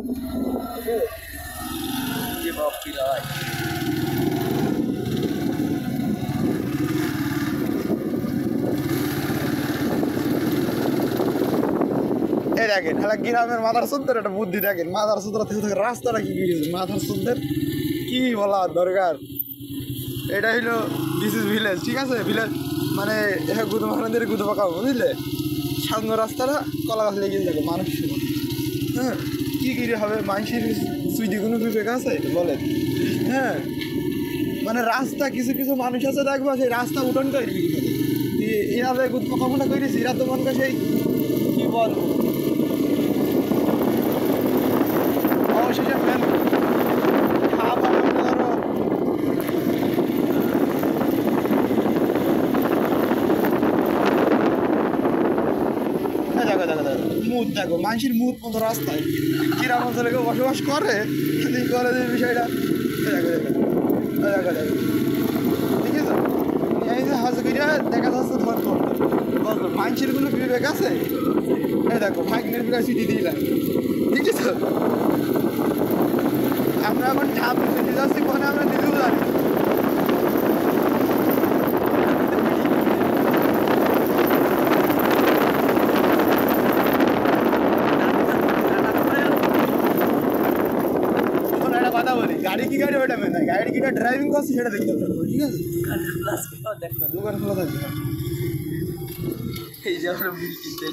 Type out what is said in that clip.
ये बाप की राय এই দেখেন হ্যাঁ গ্রামের মাথার সুন্দর একটা বুদ্ধি দেখেন মাথার সুন্দর থেকে রাস্তাটা কি গিয়েছে মাথার সুন্দর কি বলা দরকার এটা হইলো দিস ইজ ভিলেজ ঠিক আছে ভিলেজ মানে গুদু মাখানদের গুদু পাকা বুঝলে সামনে রাস্তাটা কলা গাছ লেগে যাবে মানুষ হ্যাঁ কী কী হবে মানুষের সুইদি কোনো বিবেক আছে বলেন হ্যাঁ মানে রাস্তা কিছু কিছু মানুষ আছে দেখবো সেই রাস্তা উঠোন তৈরি এরা যে গুদ পাকা মোটা করেছি এরা তো মনে করে সেই কী বলবো অবশেষে মেন খাওয়া ধরো দেখো দেখো দেখো মুদ দেখো মানুষের মুদ মতো রাস্তায় গ্রাম অঞ্চলে কেউ বসবাস করে করে যে বিষয়টা দেখো দেখো দেখো দেখো ঠিক আছে এই যে হাজ করিয়া দেখা যাচ্ছে ধর বলতো মানুষের কোনো বিবেক আছে এই দেখো ভাগ্নের বিরাট চিঠি দিলাম ঠিক আছে আমরা এখন ঠাপ চিঠি যাচ্ছি কোনে আমরা নিজেও জানি কথা বলি গাড়ি কি গাড়ি ওটা মেন গাড়ি কিটা ড্রাইভিং করছে সেটা দেখতে হবে ঠিক আছে দেখ না দোকান খোলা থাকবে এই যে আমরা বিল কিনতে